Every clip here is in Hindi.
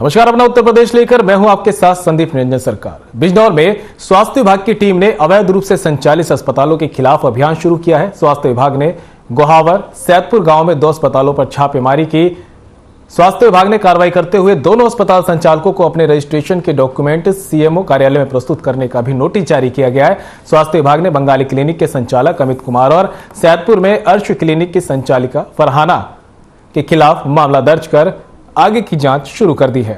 नमस्कार, अपना उत्तर प्रदेश लेकर मैं हूं आपके साथ संदीप निरंजन सरकार। बिजनौर में स्वास्थ्य विभाग की टीम ने अवैध रूप से संचालित अस्पतालों के खिलाफ अभियान शुरू किया है। स्वास्थ्य विभाग ने गोहावर सैदपुर गांव में 2 अस्पतालों पर छापेमारी की। स्वास्थ्य विभाग ने कार्रवाई करते हुए दोनों अस्पताल संचालकों को अपने रजिस्ट्रेशन के डॉक्यूमेंट सीएमओ कार्यालय में प्रस्तुत करने का भी नोटिस जारी किया गया है। स्वास्थ्य विभाग ने बंगाली क्लिनिक के संचालक अमित कुमार और सैदपुर में अर्श क्लिनिक की संचालिका फरहाना के खिलाफ मामला दर्ज कर आगे की जांच शुरू कर दी है।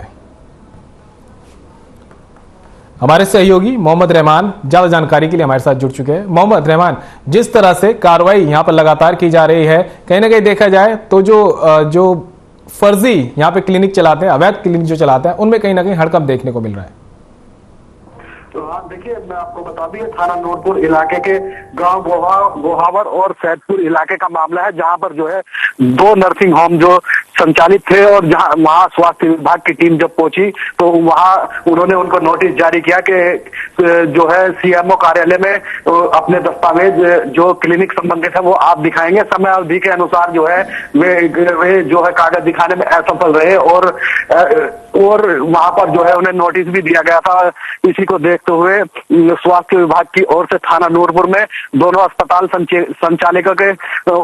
हमारे सहयोगी मोहम्मद रहमान ज्यादा जानकारी के लिए हमारे साथ जुड़ चुके हैं। मोहम्मद रहमान, जिस तरह से कार्रवाई यहां पर लगातार की जा रही है, कहीं ना कहीं देखा जाए तो जो फर्जी यहां पे क्लिनिक चलाते हैं, अवैध क्लिनिक जो चलाते हैं, उनमें कहीं ना कहीं हड़कंप देखने को मिल रहा है। तो हाँ, देखिए, मैं आपको बता दूं, थाना नूरपुर इलाके के गांव गोहावर और सैदपुर इलाके का मामला है, जहां पर जो है 2 नर्सिंग होम जो संचालित थे और जहां वहां स्वास्थ्य विभाग की टीम जब पहुंची तो वहां उन्होंने उनको नोटिस जारी किया कि जो है सीएमओ कार्यालय में अपने दस्तावेज जो क्लिनिक संबंधित है वो आप दिखाएंगे। समय अवधि के अनुसार जो है वे जो है कागज दिखाने में असफल रहे और वहां पर जो है उन्हें नोटिस भी दिया गया था। इसी को देखते हुए स्वास्थ्य विभाग की ओर से थाना नूरपुर में दोनों अस्पताल संचालकों के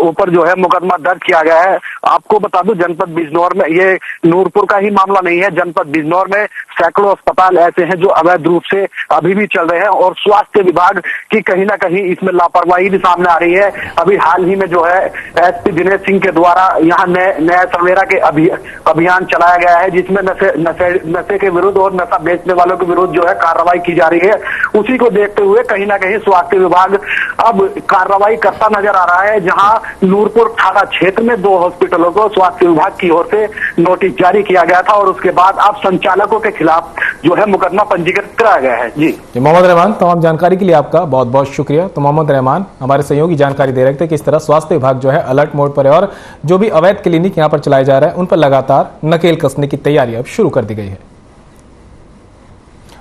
ऊपर जो है मुकदमा दर्ज किया गया है। आपको बता दूं, जनपद बिजनौर में, ये नूरपुर का ही मामला नहीं है, जनपद बिजनौर में सैकड़ों अस्पताल ऐसे हैं जो अवैध रूप से अभी भी चल रहे हैं और स्वास्थ्य विभाग की कहीं ना कहीं इसमें लापरवाही भी सामने आ रही है। अभी हाल ही में जो है एसपी दिनेश सिंह के द्वारा यहाँ नया सवेरा के अभियान चलाया गया है, जिसमें नशे के विरुद्ध और नशा बेचने वालों के विरुद्ध जो है कार्रवाई की जा रही है। उसी को देखते हुए कहीं ना कहीं स्वास्थ्य विभाग अब कार्रवाई करता नजर आ रहा है, जहां नूरपुर थाना क्षेत्र में 2 हॉस्पिटलों को स्वास्थ्य विभाग की ओर से नोटिस जारी किया गया था और उसके बाद अब संचालकों के खिलाफ जो है मुकदमा पंजीकृत कराया गया है। जी मोहम्मद रहमान, तमाम जानकारी के लिए आपका बहुत बहुत शुक्रिया। तो मोहम्मद रहमान हमारे सहयोगी जानकारी दे रहे थे कि इस तरह स्वास्थ्य विभाग जो है अलर्ट मोड पर है और जो भी अवैध क्लिनिक यहां पर चलाए जा रहे हैं उन पर लगातार नकेल कसने की तैयारी अब शुरू कर दी गई है।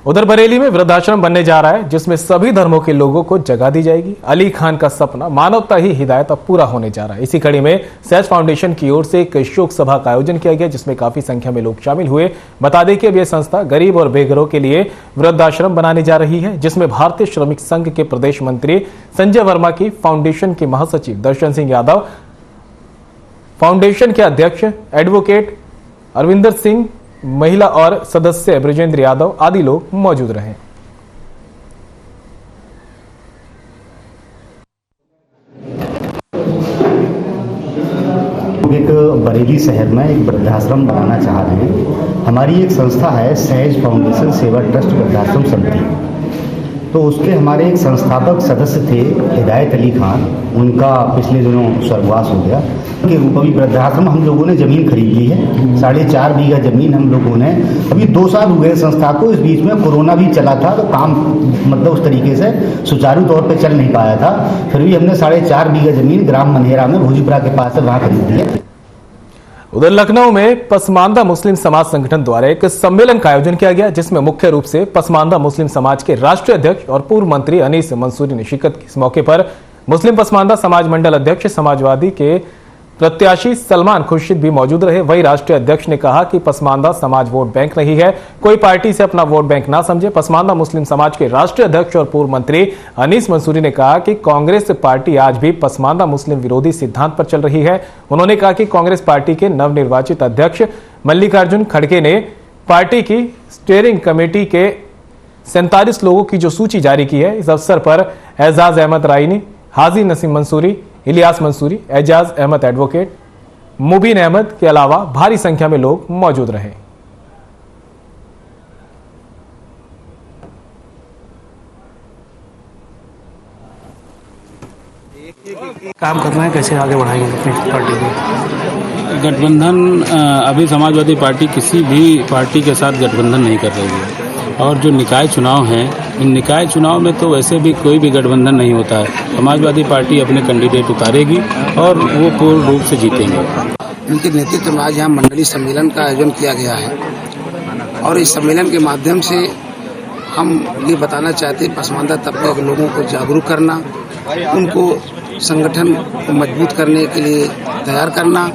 उधर बरेली में वृद्धाश्रम बनने जा रहा है, जिसमें सभी धर्मों के लोगों को जगह दी जाएगी। अली खान का सपना मानवता ही हिदायत अब पूरा होने जा रहा है। इसी कड़ी में सैज फाउंडेशन की ओर से एक शोक सभा का आयोजन किया गया, जिसमें काफी संख्या में लोग शामिल हुए। बता दें कि अब यह संस्था गरीब और बेघरों के लिए वृद्धाश्रम बनाने जा रही है, जिसमें भारतीय श्रमिक संघ के प्रदेश मंत्री संजय वर्मा की फाउंडेशन के महासचिव दर्शन सिंह यादव, फाउंडेशन के अध्यक्ष एडवोकेट अरविंदर सिंह, महिला और सदस्य ब्रजेंद्र यादव आदि लोग मौजूद रहे। एक बरेली शहर में एक वृद्धाश्रम बनाना चाह रहे हैं। हमारी एक संस्था है सैज फाउंडेशन सेवा ट्रस्ट वृद्धाश्रम समिति, तो उसके हमारे एक संस्थापक सदस्य थे हिदायत अली खान, उनका पिछले दिनों स्वर्गवास हो गया। के रूप अभी वृद्धाश्रम हम लोगों ने जमीन खरीद ली है, 4.5 बीघा जमीन हम लोगों ने। अभी 2 साल हुए संस्था को, इस बीच में कोरोना भी चला था तो काम मतलब उस तरीके से सुचारू तौर पे चल नहीं पाया था। फिर भी हमने 4.5 बीघा जमीन ग्राम मनेरा में भोजीपुरा के पास है, वहाँ खरीद ली है। उधर लखनऊ में पसमानदा मुस्लिम समाज संगठन द्वारा एक सम्मेलन का आयोजन किया गया, जिसमें मुख्य रूप से पसमानदा मुस्लिम समाज के राष्ट्रीय अध्यक्ष और पूर्व मंत्री अनीस मंसूरी ने शिरकत की। इस मौके पर मुस्लिम पसमानदा समाज मंडल अध्यक्ष समाजवादी के प्रत्याशी सलमान खुर्शीद भी मौजूद रहे। वही राष्ट्रीय अध्यक्ष ने कहा कि पसमानदा समाज वोट बैंक नहीं है, कोई पार्टी से अपना वोट बैंक ना समझे। पसमानदा मुस्लिम समाज के राष्ट्रीय अध्यक्ष और पूर्व मंत्री अनीस मंसूरी ने कहा कि कांग्रेस पार्टी आज भी पसमानदा मुस्लिम विरोधी सिद्धांत पर चल रही है। उन्होंने कहा कि कांग्रेस पार्टी के नवनिर्वाचित अध्यक्ष मल्लिकार्जुन खड़गे ने पार्टी की स्टीयरिंग कमेटी के 47 लोगों की जो सूची जारी की है। इस अवसर पर एजाज अहमद राइनी, हाजी नसीम मंसूरी, इलियास मंसूरी, एजाज अहमद एडवोकेट, मुबीन अहमद के अलावा भारी संख्या में लोग मौजूद रहे। काम करना है, कैसे आगे बढ़ाएंगे अपनी पार्टी को? गठबंधन अभी समाजवादी पार्टी किसी भी पार्टी के साथ गठबंधन नहीं कर रही है और जो निकाय चुनाव हैं, इन निकाय चुनाव में तो वैसे भी कोई भी गठबंधन नहीं होता है। समाजवादी पार्टी अपने कैंडिडेट उतारेगी और वो पूर्ण रूप से जीतेंगे। इनके नेतृत्व में आज यहाँ मंडलीय सम्मेलन का आयोजन किया गया है और इस सम्मेलन के माध्यम से हम ये बताना चाहते हैं पसमानदा तबके के लोगों को जागरूक करना, उनको संगठन को मजबूत करने के लिए तैयार करना,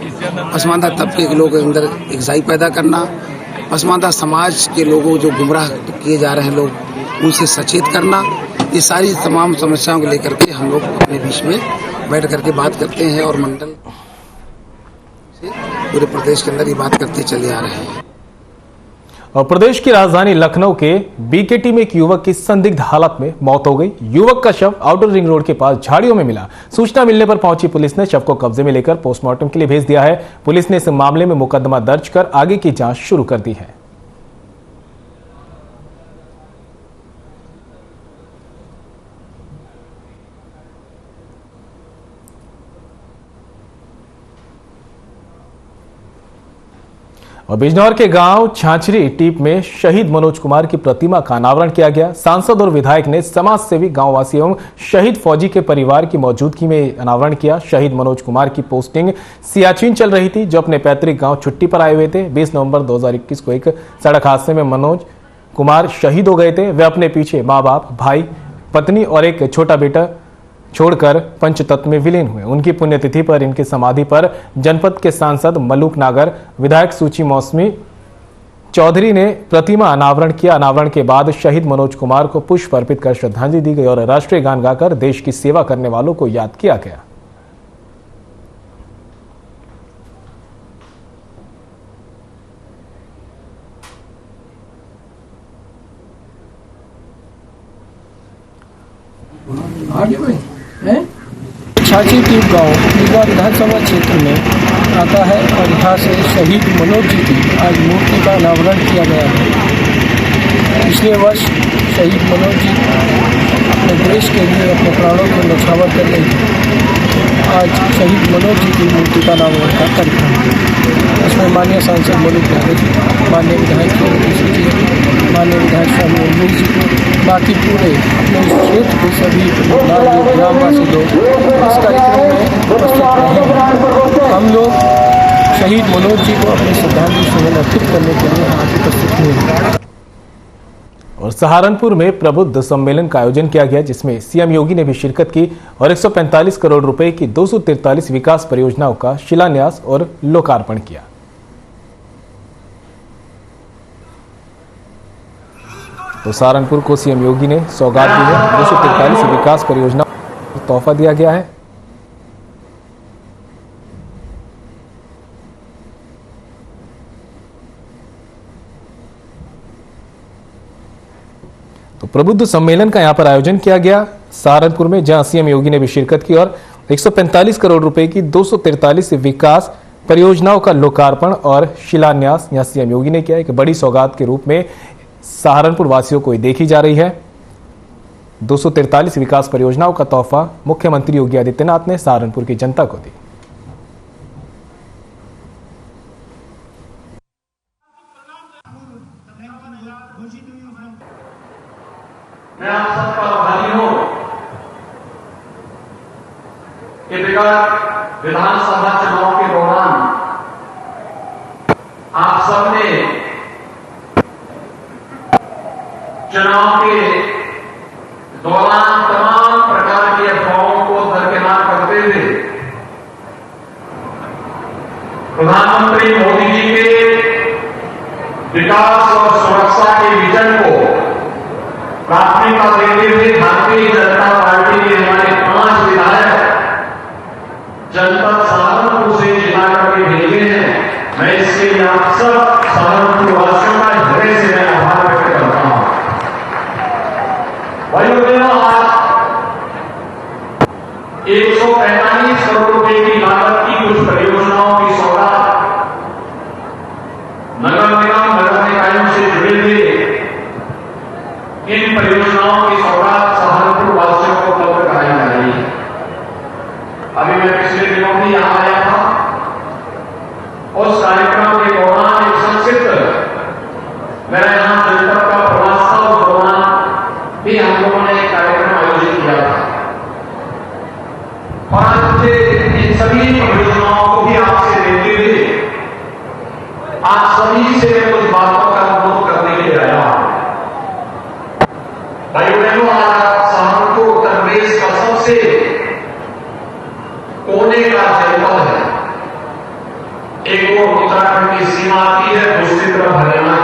पसमानदा तबके के लोगों के अंदर इकसाई पैदा करना पसमानदा समाज के लोगों जो गुमराह किए जा रहे हैं लोग, उनसे सचेत करना, ये सारी तमाम समस्याओं को लेकर के हम लोग अपने बीच में बैठ करके बात करते हैं और मंडल से पूरे प्रदेश के अंदर ये बात करते चले आ रहे हैं। और प्रदेश की राजधानी लखनऊ के बीकेटी में एक युवक की संदिग्ध हालत में मौत हो गई। युवक का शव आउटर रिंग रोड के पास झाड़ियों में मिला। सूचना मिलने पर पहुंची पुलिस ने शव को कब्जे में लेकर पोस्टमार्टम के लिए भेज दिया है। पुलिस ने इस मामले में मुकदमा दर्ज कर आगे की जांच शुरू कर दी है। और बिजनौर के गांव छाछरी टीप में शहीद मनोज कुमार की प्रतिमा का अनावरण किया गया। सांसद और विधायक ने समाज सेवी गांववासी एवं शहीद फौजी के परिवार की मौजूदगी में अनावरण किया। शहीद मनोज कुमार की पोस्टिंग सियाचिन चल रही थी, जो अपने पैतृक गांव छुट्टी पर आए हुए थे। 20 नवंबर 2021 को एक सड़क हादसे में मनोज कुमार शहीद हो गए थे। वे अपने पीछे माँ बाप, भाई, पत्नी और एक छोटा बेटा छोड़कर पंचतत्व में विलीन हुए। उनकी पुण्यतिथि पर इनकी समाधि पर जनपद के सांसद मलूक नागर, विधायक सूची मौसमी चौधरी ने प्रतिमा अनावरण किया। अनावरण के बाद शहीद मनोज कुमार को पुष्प अर्पित कर श्रद्धांजलि दी गई और राष्ट्रीय गान गाकर देश की सेवा करने वालों को याद किया गया। छाछी टीप गांव रीवा विधानसभा क्षेत्र में आता है और यहाँ से शहीद मनोज जी की आज मूर्ति का अनावरण किया गया है। पिछले वर्ष शहीद मनोज जी अपने देश के लिए अपने प्राणों को न्यौछावर कर गए थे। आज शहीद मनोज जी की मूर्ति का अनावरण का कार्यक्रम है। इसमें माननीय सांसद मलूक नागर जी, माननीय विधायक माननीय विधायक स्वामी अमरीश जी, बाकी पूरे अपने क्षेत्र के सभी ग्रामवासी लोग इस कार्यक्रम में उपस्थित रहे हैं। हम लोग शहीद मनोज जी को अपनी श्रद्धांजलि सुमन अर्पित करने के लिए आज उपस्थित हुए। और सहारनपुर में प्रबुद्ध सम्मेलन का आयोजन किया गया, जिसमें सीएम योगी ने भी शिरकत की और 145 करोड़ रुपए की 243 विकास परियोजनाओं का शिलान्यास और लोकार्पण किया। तो सहारनपुर को सीएम योगी ने सौगात दी है। 243 विकास परियोजना तोहफा दिया गया है। तो प्रबुद्ध सम्मेलन का यहां पर आयोजन किया गया सहारनपुर में, जहां सीएम योगी ने भी शिरकत की और 145 करोड़ रुपए की 243 विकास परियोजनाओं का लोकार्पण और शिलान्यास यहां सीएम योगी ने किया। एक बड़ी सौगात के रूप में सहारनपुर वासियों को देखी जा रही है। 243 विकास परियोजनाओं का तोहफा मुख्यमंत्री योगी आदित्यनाथ ने सहारनपुर की जनता को दी। मैं आप सबका आभारी हूं कि विगत विधानसभा चुनाव के दौरान आप सबने चुनाव के दौरान तमाम प्रकार की अफवाहों को दरकिनार करते हुए प्रधानमंत्री मोदी जी के विकास और सुरक्षा के विजन को प्राथमिकता देते हुए भारतीय जनता पार्टी के हमारे 5 विधायक जनपद सहारनपुर से जिला करके भेजे हैं। मैं इसके लिए आप सब सहारनपुर वासियों का हृदय से मैं आभार व्यक्त करता हूं। भाइयों बहनों, आज 145 करोड़ रुपए की लागत की कुछ परियोजनाओं की सौगात नगर निगम नगर निकायों से जुड़े हुए इन परियोजनाओं की सौगात सहारनपुर वासियों को उपलब्ध कराई जा रही है। अभी मैं पिछले दिनों भी यहां आया था। उस कार्यक्रम के दौरान एक संक्षिप्त मेरा यहां जनपद का प्रवास था। उस दौरान भी हम लोगों ने एक कार्यक्रम आयोजित किया था और आज मुझे इन सभी परियोजनाओं को भी आपसे देते हुए आज सभी से मैं कुछ बातों का अनुरोध करने के लिए आया हूं। भाइयों बहनों, आज सहारनपुर उत्तर प्रदेश का सबसे कोने का जनपद है। एक वो उत्तराखंड की सीमा आती है, दूसरी तरफ हरियाणा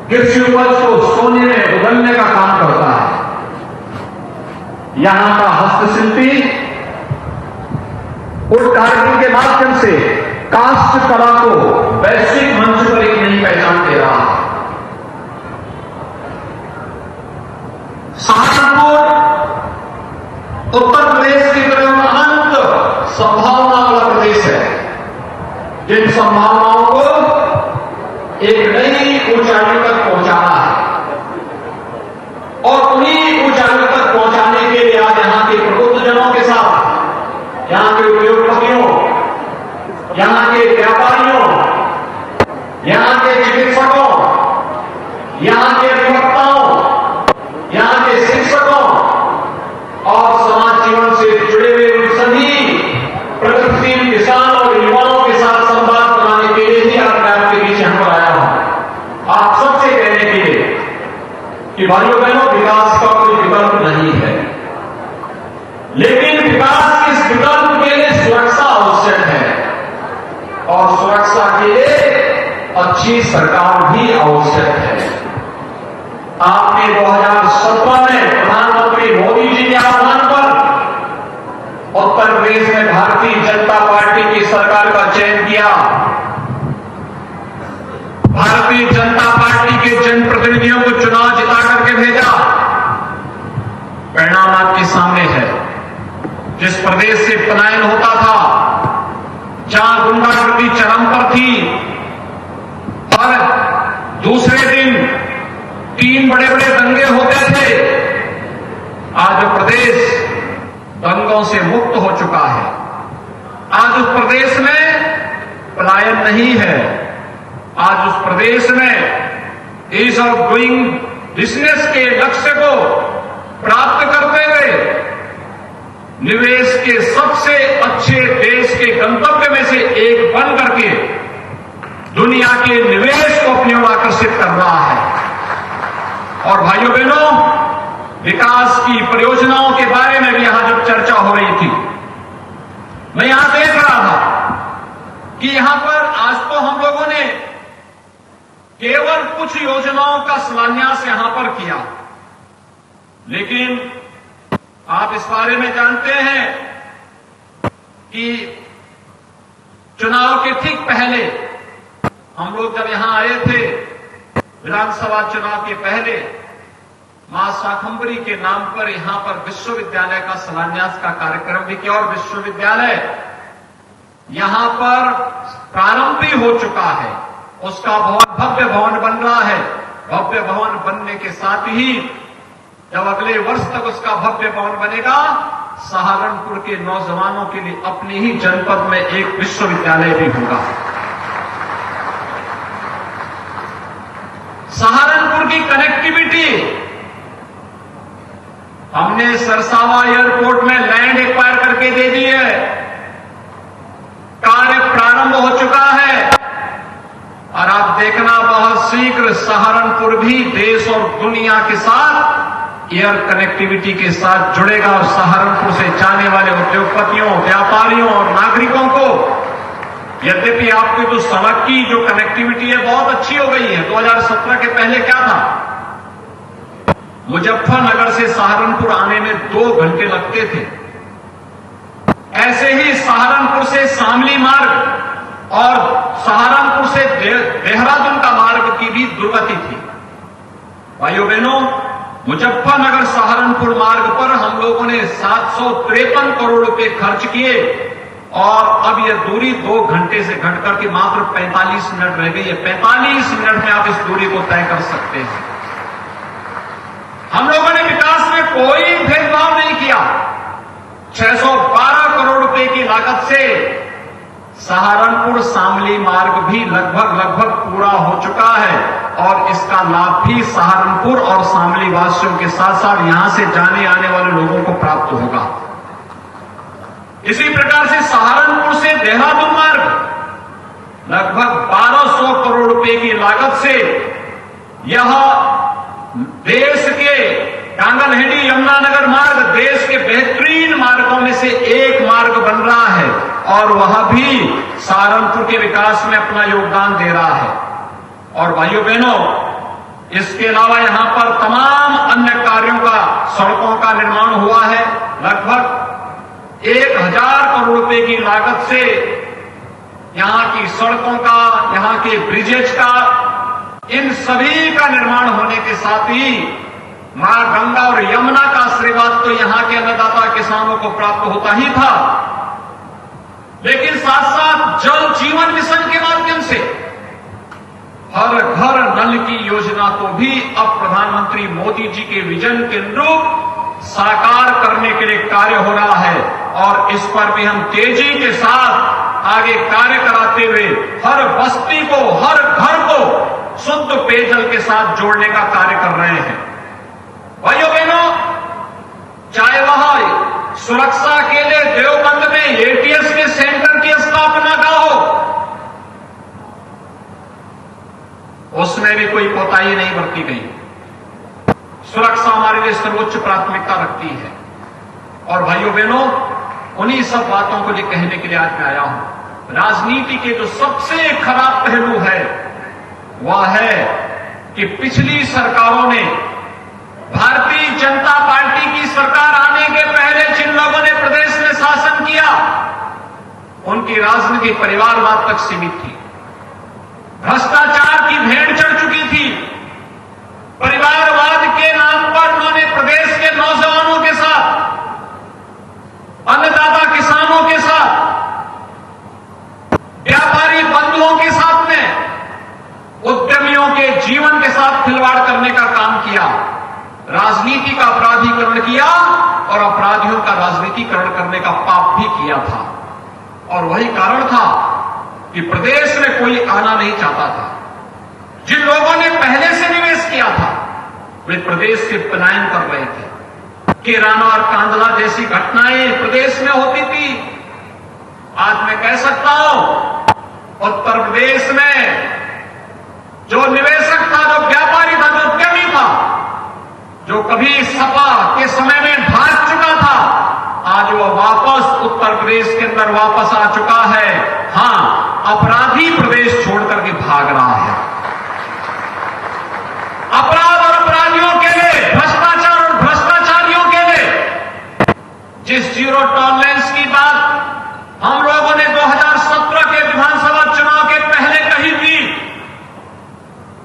कृषि उपज को सोने में बदलने का काम करता है। यहां का हस्तशिल्पी उस कार्यक्रम के माध्यम से काष्ठ कला को वैश्विक मंच पर एक नई पहचान दे रहा है। सहारनपुर उत्तर प्रदेश की तरह अनंत संभावना वाला प्रदेश है, जिन संभावनाओं को एक नई ऊंचाई तक पहुंचाना है और उन्हीं ऊंचाई तक पहुंचाने के लिए आज यहां के प्रबुद्धजनों के साथ, यहां के उद्योगपतियों, यहां के व्यापारियों, यहां के चिकित्सकों, यहां के अधिवक्ताओं, यहां के शिक्षकों और समाज जीवन से जुड़े हुए उन सभी प्रगतिशील किसान और युवाओं के साथ संवाद बनाने के लिए ही आज मैं आपके बीच यहां पर आया हूं। आप सबसे कहने के लिए कि भाइयों बहनों, विकास का कोई विकल्प नहीं है, लेकिन विकास के इस विकल्प के लिए सुरक्षा आवश्यक है और सुरक्षा के लिए अच्छी सरकार भी आवश्यक है। आपने 2017 में प्रधानमंत्री मोदी जी के आह्वान पर उत्तर प्रदेश में भारतीय जनता पार्टी की सरकार का चयन किया। भारतीय जनता पार्टी के जनप्रतिनिधियों को चुनाव जिता करके भेजा। परिणाम आपके सामने है। जिस प्रदेश से पलायन होता था, जहां गुंडागर्दी चरम पर थी और दूसरे दिन 3 बड़े-बड़े दंगे होते थे, आज वो प्रदेश दंगों से मुक्त हो चुका है। आज उस प्रदेश में पलायन नहीं है। आज उस प्रदेश में ईज ऑफ डूइंग बिजनेस के लक्ष्य को प्राप्त करते हुए निवेश के सबसे अच्छे देश के गंतव्य में से एक बन करके दुनिया के निवेश को अपनी ओर आकर्षित कर रहा है। और भाइयों बहनों, विकास की परियोजनाओं के बारे में भी यहां जब चर्चा हो रही थी, मैं यहां देख रहा था कि यहां पर आज तो हम लोगों ने केवल कुछ योजनाओं का शिलान्यास यहां पर किया, लेकिन आप इस बारे में जानते हैं कि चुनाव के ठीक पहले हम लोग जब यहां आए थे, विधानसभा चुनाव के पहले मां शाकंभरी के नाम पर यहां पर विश्वविद्यालय का शिलान्यास का कार्यक्रम भी किया और विश्वविद्यालय यहां पर प्रारंभ भी हो चुका है। उसका भवन, भव्य भवन बन रहा है। भव्य भवन बनने के साथ ही जब अगले वर्ष तक उसका भव्य भवन बनेगा, सहारनपुर के नौजवानों के लिए अपने ही जनपद में एक विश्वविद्यालय भी होगा। सहारनपुर की कनेक्टिविटी, हमने सरसावा एयरपोर्ट में लैंड एक्वायर करके दे दी है। कार्य प्रारंभ हो चुका है और आप देखना बहुत शीघ्र सहारनपुर भी देश और दुनिया के साथ एयर कनेक्टिविटी के साथ जुड़ेगा और सहारनपुर से जाने वाले उद्योगपतियों, व्यापारियों और नागरिकों को, यद्यपि आपकी तो सड़क की जो कनेक्टिविटी है बहुत अच्छी हो गई है। 2017 के पहले क्या था, मुजफ्फरनगर से सहारनपुर आने में 2 घंटे लगते थे। ऐसे ही सहारनपुर से शामली मार्ग और सहारनपुर से देहरादून का मार्ग की भी दुर्गति थी। भाइयों बहनों, मुजफ्फरनगर सहारनपुर मार्ग पर हम लोगों ने 753 करोड़ रुपए खर्च किए और अब यह दूरी 2 घंटे से घटकर के मात्र 45 मिनट रह गई है। 45 मिनट में आप इस दूरी को तय कर सकते हैं। हम लोगों ने विकास में कोई भेदभाव नहीं किया। 612 करोड़ रुपए की लागत से सहारनपुर शामली मार्ग भी लगभग पूरा हो चुका है और इसका लाभ भी सहारनपुर और शामली वासियों के साथ साथ यहां से जाने आने वाले लोगों को प्राप्त होगा। इसी प्रकार से सहारनपुर से देहरादून मार्ग लगभग 1200 करोड़ रुपए की लागत से यह देश के कांगनहेड़ी यमुनानगर मार्ग देश के बेहतरीन मार्गों में से एक मार्ग बन रहा है और वह भी सहारनपुर के विकास में अपना योगदान दे रहा है। और भाइयों बहनों, इसके अलावा यहां पर तमाम अन्य कार्यों का, सड़कों का निर्माण हुआ है। लगभग 1000 करोड़ रुपए की लागत से यहां की सड़कों का, यहां के ब्रिजेज का, इन सभी का निर्माण होने के साथ ही मां गंगा और यमुना का आशीर्वाद तो यहां के अन्नदाता किसानों को प्राप्त होता ही था, लेकिन साथ साथ जल जीवन मिशन के माध्यम से हर घर नल की योजना को भी अब प्रधानमंत्री मोदी जी के विजन के अनुरूप साकार करने के लिए कार्य हो रहा है। और इस पर भी हम तेजी के साथ आगे कार्य कराते हुए हर बस्ती को, हर घर को शुद्ध पेयजल के साथ जोड़ने का कार्य कर रहे हैं। भाइयों बहनों, चाहे वह सुरक्षा के लिए देवबंद में एटीएस के सेंटर की स्थापना का हो, उसमें भी कोई कोताही नहीं बरती गई। सुरक्षा हमारे लिए सर्वोच्च प्राथमिकता रखती है। और भाइयों बहनों, उन्हीं सब बातों को कहने के लिए आज मैं आया हूं। राजनीति के जो सबसे खराब पहलू है वह है कि पिछली सरकारों ने, भारतीय जनता पार्टी की सरकार आने के पहले जिन लोगों ने प्रदेश में शासन किया, उनकी राजनीति परिवारवाद तक सीमित थी। भ्रष्टाचार की भेंट चढ़ चुकी थी। परिवारवाद के नाम पर उन्होंने प्रदेश के नौजवानों के साथ, अन्नदाता किसानों के साथ, व्यापारी बंधुओं के साथ में, उद्यमियों के जीवन के साथ खिलवाड़ करने का काम किया। राजनीति का अपराधीकरण किया और अपराधियों का राजनीतिकरण करने का पाप भी किया था। और वही कारण था कि प्रदेश में कोई आना नहीं चाहता था। जिन लोगों ने पहले से निवेश किया था वे प्रदेश से पलायन कर रहे थे। किराना और कांदला जैसी घटनाएं प्रदेश में होती थी। आज मैं कह सकता हूं, उत्तर प्रदेश में जो निवेशक था, जो व्यापारी था, जो उद्यमी था, जो कभी सपा के समय में भाग चुका था, आज वो वापस उत्तर प्रदेश के अंदर वापस आ चुका है। हां, अपराधी प्रदेश छोड़कर के भाग रहा है। अपराध और अपराधियों के लिए, भ्रष्टाचार और भ्रष्टाचारियों के लिए जिस जीरो टॉलरेंस की बात हम लोगों ने 2017 के विधानसभा चुनाव के पहले कही थी,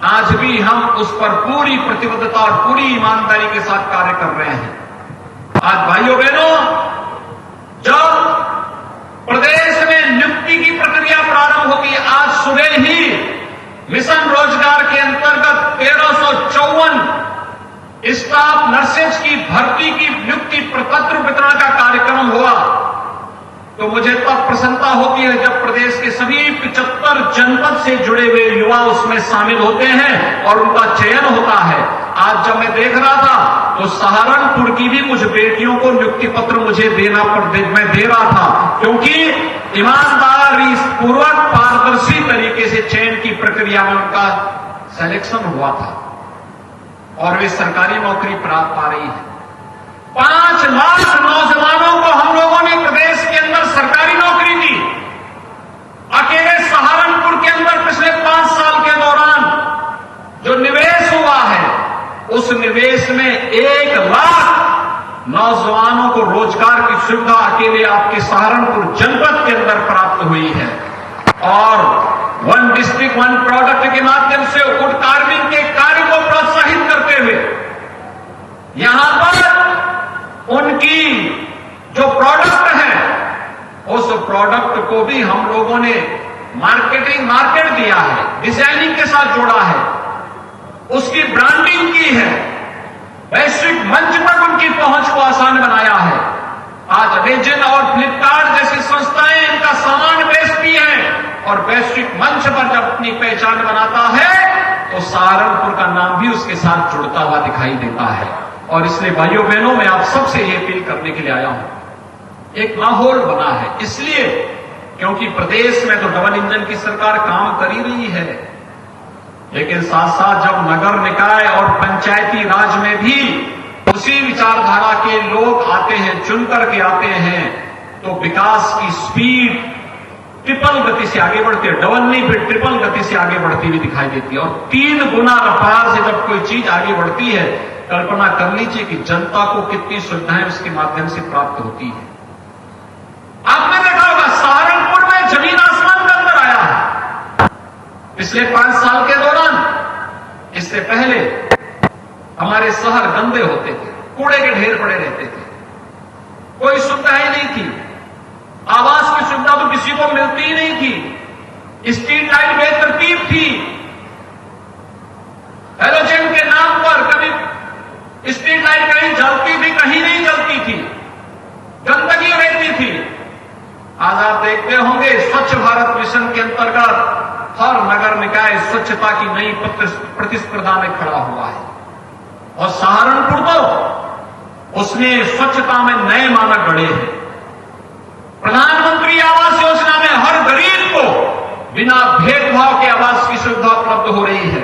आज भी हम उस पर पूरी प्रतिबद्धता और पूरी ईमानदारी के साथ कार्य कर रहे हैं। आज भाइयों बहनों, जब प्रदेश में नियुक्ति की प्रक्रिया प्रारंभ होगी, आज सुबह ही मिशन रोजगार के अंतर्गत 1354 स्टाफ नर्सेज की भर्ती की नियुक्ति प्रपत्र वितरण का कार्यक्रम हुआ, तो मुझे तब प्रसन्नता होती है जब प्रदेश के सभी 75 जनपद से जुड़े हुए युवा उसमें शामिल होते हैं और उनका चयन होता है। आज जब मैं देख रहा था तो सहारनपुर की भी कुछ बेटियों को नियुक्ति पत्र मुझे मैं दे रहा था, क्योंकि ईमानदारी पूर्वक पारदर्शी तरीके से चयन की प्रक्रिया में उनका सिलेक्शन हुआ था और वे सरकारी नौकरी प्राप्त पा रही है। 5 लाख नौजवानों को हम लोगों ने प्रदेश के अंदर सरकारी नौकरी दी। अकेले सहारनपुर के अंदर पिछले 5 साल के दौरान जो निवेश हुआ है, उस निवेश में 1 लाख नौजवानों को रोजगार की सुविधा अकेले आपके सहारनपुर जनपद के अंदर प्राप्त हुई है। और 1 डिस्ट्रिक्ट 1 प्रोडक्ट के माध्यम से वुड कार्विंग के कार्य को प्रोत्साहित करते हुए यहां पर उनकी जो प्रोडक्ट है, उस प्रोडक्ट को भी हम लोगों ने मार्केट दिया है, डिजाइनिंग के साथ जोड़ा है, उसकी ब्रांडिंग की है, वैश्विक मंच पर उनकी पहुंच को आसान बनाया है। आज अमेजन और फ्लिपकार्ट जैसी संस्थाएं इनका सामान बेचती हैं और वैश्विक मंच पर जब अपनी पहचान बनाता है तो सहारनपुर का नाम भी उसके साथ जुड़ता हुआ दिखाई देता है। और इसलिए भाइयों बहनों, मैं आप सबसे ये अपील करने के लिए आया हूं। एक माहौल बना है, इसलिए क्योंकि प्रदेश में तो डबल इंजन की सरकार काम कर ही रही है, लेकिन साथ साथ जब नगर निकाय और पंचायती राज में भी उसी विचारधारा के लोग आते हैं, चुन करके आते हैं, तो विकास की स्पीड ट्रिपल गति से आगे बढ़ती है, डबल नहीं फिर ट्रिपल गति से आगे बढ़ती हुई दिखाई देती है। और 3 गुना रफ्तार से जब कोई चीज आगे बढ़ती है, कल्पना कर लीजिए कि जनता को कितनी सुविधाएं उसके माध्यम से प्राप्त होती है। आपने देखा होगा सहारनपुर में जमीन आसमान का अंतर आया है पिछले 5 साल के दौरान। इससे पहले हमारे शहर गंदे होते थे, कूड़े के ढेर पड़े रहते थे, कोई सुविधा ही नहीं थी, आवास की सुविधा तो किसी को मिलती ही नहीं थी, स्ट्रीट लाइट बेतरतीब थी, हैलोजन के नाम पर कभी स्ट्रीट लाइट कहीं जलती थी, कहीं नहीं जलती थी, गंदगी रहती थी। आज आप देखते होंगे स्वच्छ भारत मिशन के अंतर्गत हर नगर निकाय स्वच्छता की नई प्रतिस्पर्धा में खड़ा हुआ है और सहारनपुर तो उसने स्वच्छता में नए मानक गढ़े हैं। प्रधानमंत्री आवास योजना में हर गरीब को बिना भेदभाव के आवास की सुविधा उपलब्ध हो रही है।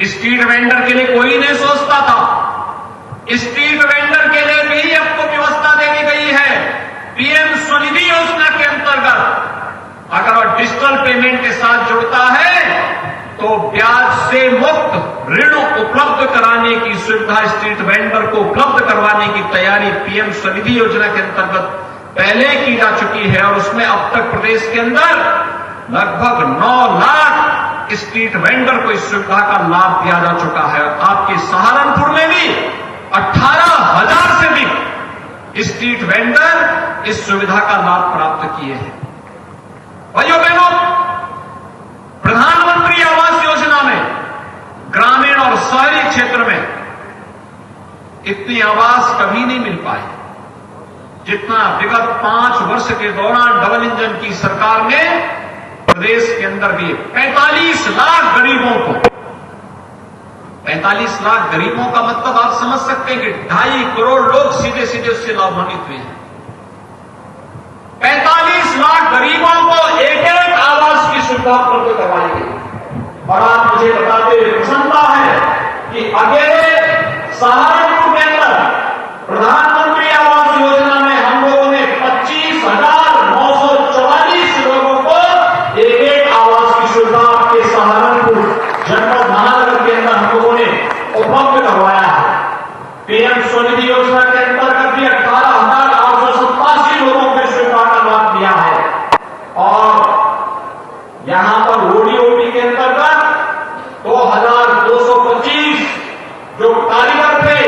स्ट्रीट वेंडर के लिए कोई नहीं सोचता था, स्ट्रीट वेंडर के लिए भी अब तो व्यवस्था देनी गई है। पीएम स्वनिधि योजना के अंतर्गत अगर वह डिजिटल पेमेंट के साथ जुड़ता है तो ब्याज से मुक्त ऋण उपलब्ध कराने की सुविधा स्ट्रीट वेंडर को उपलब्ध करवाने की तैयारी पीएम स्वनिधि योजना के अंतर्गत पहले की जा चुकी है और उसमें अब तक प्रदेश के अंदर लगभग 9 लाख स्ट्रीट वेंडर को इस सुविधा का लाभ दिया जा चुका है। आपके सहारनपुर में भी 18,000 से अधिक स्ट्रीट वेंडर इस सुविधा का लाभ प्राप्त किए हैं। भाइयों बहनों, प्रधानमंत्री आवास योजना में ग्रामीण और शहरी क्षेत्र में इतनी आवास कभी नहीं मिल पाई जितना विगत 5 वर्ष के दौरान डबल इंजन की सरकार ने प्रदेश के अंदर दिए। 45 लाख गरीबों को, 45 लाख गरीबों का मतलब आप समझ सकते हैं कि 2.5 करोड़ लोग सीधे सीधे उससे लाभान्वित हुए हैं। 45 लाख गरीबों को एक आवास की सुविधा उपलब्ध करवाई गई। और आप मुझे बताते हुए प्रसन्नता है कि अकेले सहारनपुर के अंदर प्रधानमंत्री आवास योजना में हम लोगों ने 25,944 लोगों को एक आवास की सुविधा आपके सहारनपुर जनपद महानगर के अंदर हम लोगों ने उपलब्ध करवाया है। पीएम स्वनिधि योजना के अंतर्गत भी 18,887 लोगों को सुविधा का लाभ दिया है। और यहां पर ओडीओपी के अंतर्गत 2,225 जो कारीगर थे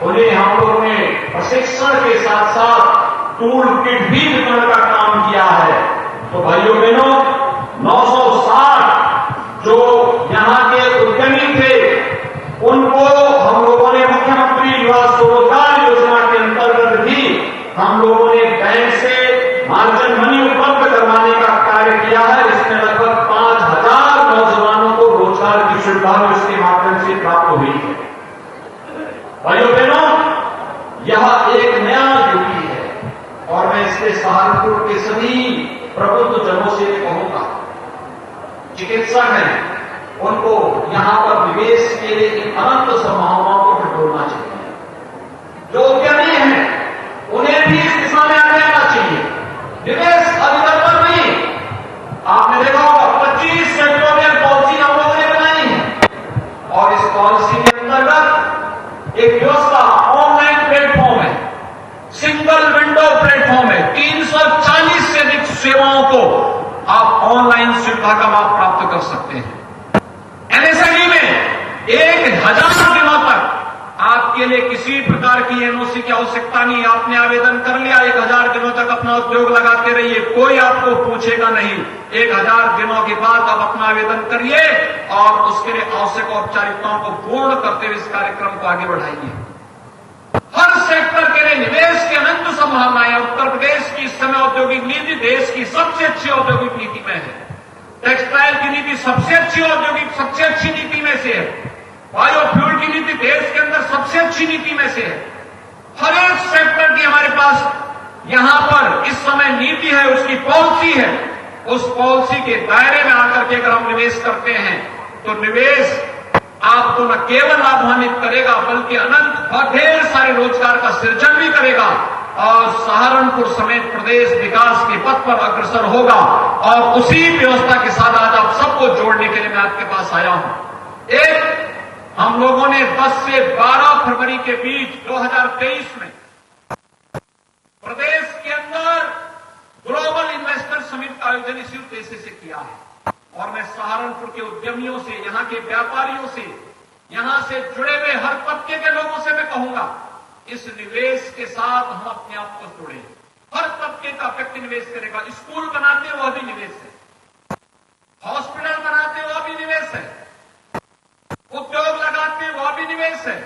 उन्हें हम लोगों ने प्रशिक्षण के साथ साथ टूल किट भी वितरण का काम किया है। तो भाइयों बहनों, 960 जो यहां के उद्यमी थे उनको हम लोगों ने मुख्यमंत्री युवा स्वरोजगार योजना के अंतर्गत भी हम लोगों ने बैंक से मार्जिन मनी उपलब्ध करवाने का कार्य किया है। इसमें लगभग 5,000 नौजवानों को रोजगार की सुविधा इसके माध्यम से प्राप्त हुई है। भाइयों बहनों, यह एक नया यूपी है और मैं इसके सहारनपुर के सभी प्रबुद्ध जनों से कहूंगा, चिकित्सक हैं उनको यहां पर निवेश के लिए इन अनंत संभावनाओं को टटोलना चाहिए। जो उद्यमी हैं उन्हें भी इस दिशा में आगे आना चाहिए। निवेश अधिकतर नहीं, आपने देखा होगा 25 सेक्टरों में पॉलिसी हम लोगों ने बनाई है और इस पॉलिसी के अंतर्गत एक व्यवस्था ऑनलाइन प्लेटफॉर्म है, सिंगल विंडो प्लेटफॉर्म है। 340 से अधिक सेवाओं को आप ऑनलाइन सुविधा का लाभ प्राप्त कर सकते हैं। एनएसआईडी में 1,000 दिनों तक आपके लिए किसी प्रकार की एनओसी की आवश्यकता नहीं। आपने आवेदन कर लिया, 1,000 दिनों तक अपना उद्योग लगाते रहिए, कोई आपको पूछेगा नहीं। 1,000 दिनों के बाद आप अपना आवेदन करिए और उसके लिए आवश्यक औपचारिकताओं को पूर्ण करते हुए इस कार्यक्रम को आगे बढ़ाइए। हर सेक्टर के लिए निवेश की अनंत संभावनाएं। उत्तर प्रदेश की इस समय औद्योगिक नीति देश की सबसे अच्छी औद्योगिक नीति में है। टेक्सटाइल की नीति सबसे अच्छी नीति में से है। बायोफ्यूल की नीति देश के अंदर सबसे अच्छी नीति में से है। हर एक सेक्टर की हमारे पास यहां पर इस समय नीति है, उसकी पॉलिसी है। उस पॉलिसी के दायरे में आकर के अगर हम निवेश करते हैं तो निवेश आपको न केवल लाभान्वित करेगा बल्कि अनंत और ढेर सारे रोजगार का सृजन भी करेगा। और सहारनपुर समेत प्रदेश विकास के पथ पर अग्रसर होगा। और उसी व्यवस्था के साथ आज आप सबको जोड़ने के लिए मैं आपके पास आया हूं। एक, हम लोगों ने 10 से 12 फरवरी के बीच 2023 में प्रदेश के अंदर ग्लोबल इन्वेस्टर समिट का आयोजन इसी उद्देश्य से किया है। और मैं सहारनपुर के उद्यमियों से, यहाँ के व्यापारियों से, यहाँ से जुड़े हुए हर तबके के लोगों से मैं कहूंगा, इस निवेश के साथ हम अपने आप को जोड़े। हर तबके का व्यक्ति निवेश करेगा। स्कूल बनाते वह भी निवेश है, हॉस्पिटल बनाते वह भी निवेश है, उद्योग लगाते वह भी निवेश है।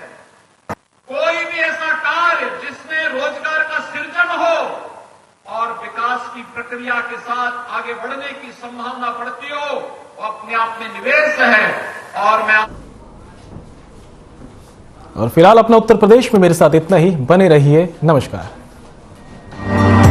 कोई भी ऐसा कार्य जिसमें रोजगार का सृजन हो और विकास की प्रक्रिया के साथ आगे बढ़ने की संभावना बढ़ती हो, वो अपने आप में निवेश है। और फिलहाल अपना उत्तर प्रदेश में मेरे साथ इतना ही। बने रहिए। नमस्कार।